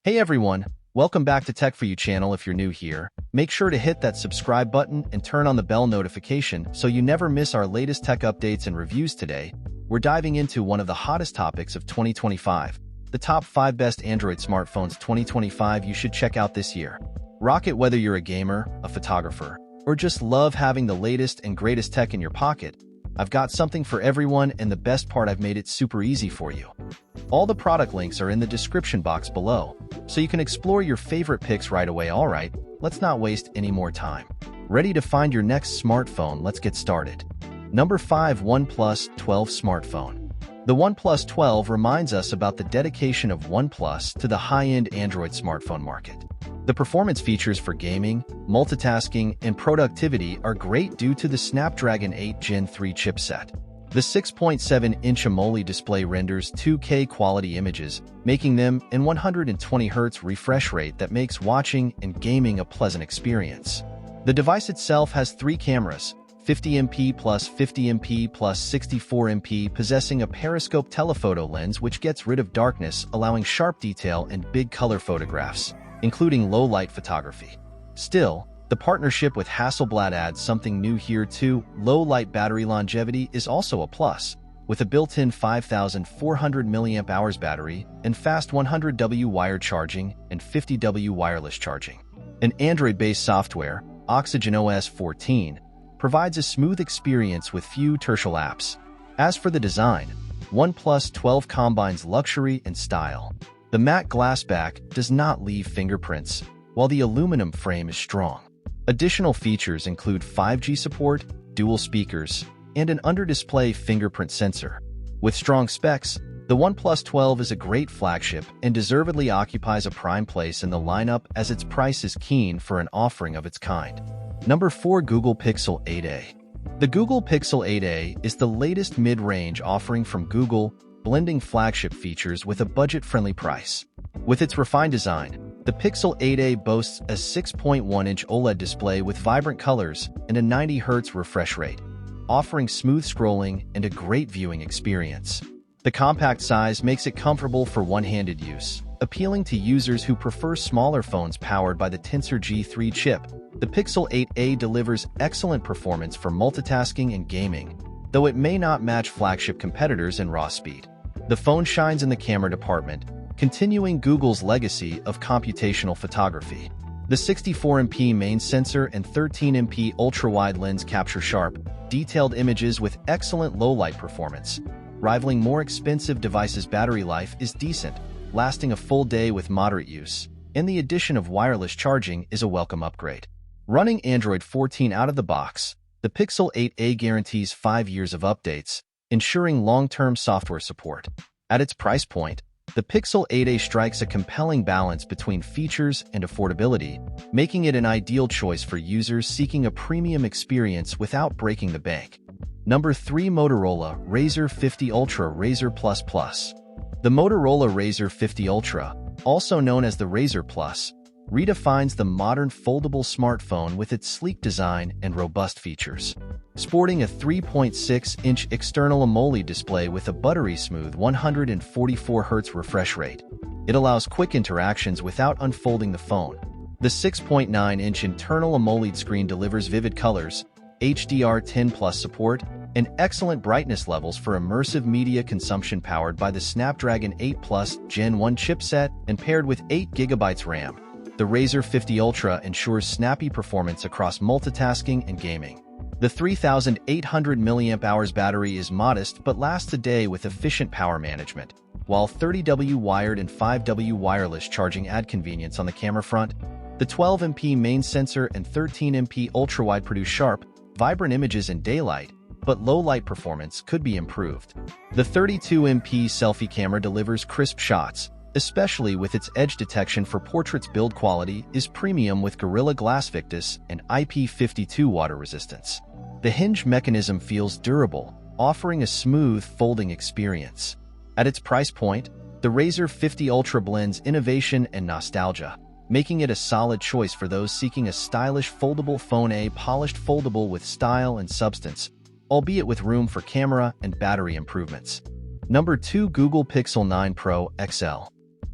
Hey everyone, welcome back to Tech For You channel. If you're new here, make sure to hit that subscribe button and turn on the bell notification so you never miss our latest tech updates and reviews. Today, we're diving into one of the hottest topics of 2025, the top 5 best Android smartphones 2025 you should check out this year. Rock it whether you're a gamer, a photographer, or just love having the latest and greatest tech in your pocket. I've got something for everyone, and the best part, I've made it super easy for you. All the product links are in the description box below, so you can explore your favorite picks right away. Alright, let's not waste any more time. Ready to find your next smartphone? Let's get started. Number 5. OnePlus 12 Smartphone. The OnePlus 12 reminds us about the dedication of OnePlus to the high-end Android smartphone market. The performance features for gaming, multitasking, and productivity are great due to the Snapdragon 8 Gen 3 chipset. The 6.7-inch AMOLED display renders 2K quality images, making them an 120Hz refresh rate that makes watching and gaming a pleasant experience. The device itself has 3 cameras, 50MP plus 50MP plus 64MP, possessing a periscope telephoto lens which gets rid of darkness, allowing sharp detail and big color photographs, including low-light photography. Still, the partnership with Hasselblad adds something new here too. Low-light battery longevity is also a plus, with a built-in 5,400 mAh battery and fast 100W wired charging and 50W wireless charging. An Android-based software, Oxygen OS 14, provides a smooth experience with few tertial apps. As for the design, OnePlus 12 combines luxury and style. The matte glass back does not leave fingerprints, while the aluminum frame is strong. Additional features include 5G support, dual speakers, and an under-display fingerprint sensor. With strong specs, the OnePlus 12 is a great flagship and deservedly occupies a prime place in the lineup, as its price is keen for an offering of its kind. Number 4. Google Pixel 8a. The Google Pixel 8a is the latest mid-range offering from Google, blending flagship features with a budget-friendly price. With its refined design, the Pixel 8a boasts a 6.1-inch OLED display with vibrant colors and a 90Hz refresh rate, offering smooth scrolling and a great viewing experience. The compact size makes it comfortable for one-handed use, appealing to users who prefer smaller phones powered by the Tensor G3 chip. The Pixel 8a delivers excellent performance for multitasking and gaming, though it may not match flagship competitors in raw speed. The phone shines in the camera department, continuing Google's legacy of computational photography. The 64MP main sensor and 13MP ultra-wide lens capture sharp, detailed images with excellent low-light performance. Rivaling more expensive devices, battery life is decent, lasting a full day with moderate use, and the addition of wireless charging is a welcome upgrade. Running Android 14 out of the box, the Pixel 8a guarantees 5 years of updates, ensuring long-term software support. At its price point, the Pixel 8a strikes a compelling balance between features and affordability, making it an ideal choice for users seeking a premium experience without breaking the bank. Number 3. Motorola razr 50 Ultra razr Plus Plus. The Motorola razr 50 Ultra, also known as the razr Plus, redefines the modern foldable smartphone with its sleek design and robust features. Sporting a 3.6-inch external AMOLED display with a buttery smooth 144Hz refresh rate, it allows quick interactions without unfolding the phone. The 6.9-inch internal AMOLED screen delivers vivid colors, HDR10+ support, and excellent brightness levels for immersive media consumption, powered by the Snapdragon 8 Plus Gen 1 chipset and paired with 8GB RAM. The razr 50 Ultra ensures snappy performance across multitasking and gaming. The 3,800 mAh battery is modest but lasts a day with efficient power management, while 30W wired and 5W wireless charging add convenience on the camera front. The 12MP main sensor and 13MP ultra-wide produce sharp, vibrant images in daylight, but low-light performance could be improved. The 32MP selfie camera delivers crisp shots, especially with its edge detection for portraits. Build quality is premium with Gorilla Glass Victus and IP52 water resistance. The hinge mechanism feels durable, offering a smooth folding experience. At its price point, the razr 50 Ultra blends innovation and nostalgia, making it a solid choice for those seeking a stylish foldable phone. A polished foldable with style and substance, albeit with room for camera and battery improvements. Number 2. Google Pixel 9 Pro XL.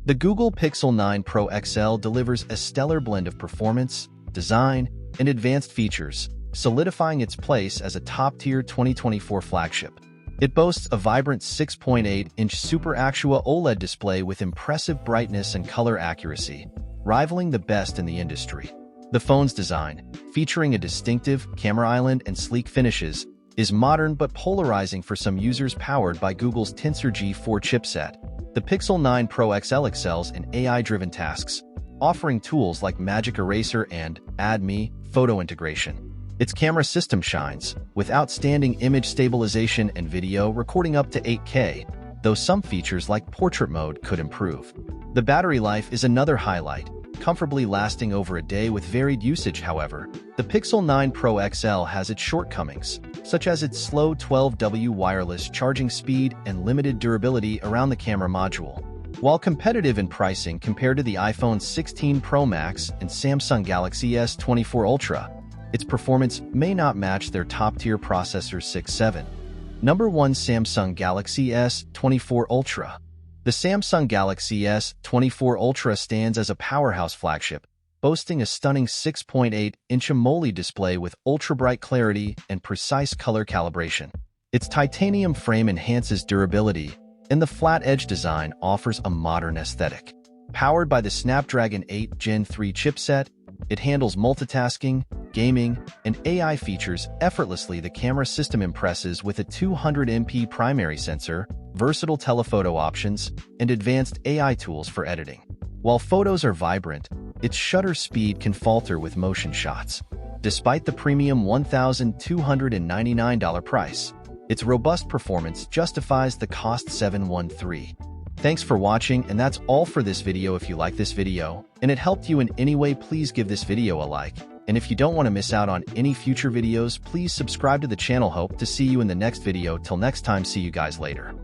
The Google Pixel 9 Pro XL delivers a stellar blend of performance, design, and advanced features, solidifying its place as a top-tier 2024 flagship. It boasts a vibrant 6.8-inch Super Actua OLED display with impressive brightness and color accuracy, rivaling the best in the industry. The phone's design, featuring a distinctive camera island and sleek finishes, is modern but polarizing for some users powered by Google's Tensor G4 chipset. The Pixel 9 Pro XL excels in AI-driven tasks, offering tools like Magic Eraser and Add Me photo integration. Its camera system shines, with outstanding image stabilization and video recording up to 8K, though some features like portrait mode could improve. The battery life is another highlight, comfortably lasting over a day with varied usage. However, the Pixel 9 Pro XL has its shortcomings, such as its slow 12W wireless charging speed and limited durability around the camera module. While competitive in pricing compared to the iPhone 16 Pro Max and Samsung Galaxy S24 Ultra, its performance may not match their top-tier processors. 6-7. Number 1. Samsung Galaxy S24 Ultra. The Samsung Galaxy S24 Ultra stands as a powerhouse flagship, boasting a stunning 6.8-inch AMOLED display with ultra-bright clarity and precise color calibration. Its titanium frame enhances durability, and the flat-edge design offers a modern aesthetic. Powered by the Snapdragon 8 Gen 3 chipset, it handles multitasking, gaming, and AI features effortlessly. The camera system impresses with a 200MP primary sensor, versatile telephoto options, and advanced AI tools for editing. While photos are vibrant, its shutter speed can falter with motion shots. Despite the premium $1,299 price, its robust performance justifies the cost. 713. Thanks for watching, and that's all for this video. If you like this video and it helped you in any way, please give this video a like. And if you don't want to miss out on any future videos, please subscribe to the channel. Hope to see you in the next video. Till next time, see you guys later.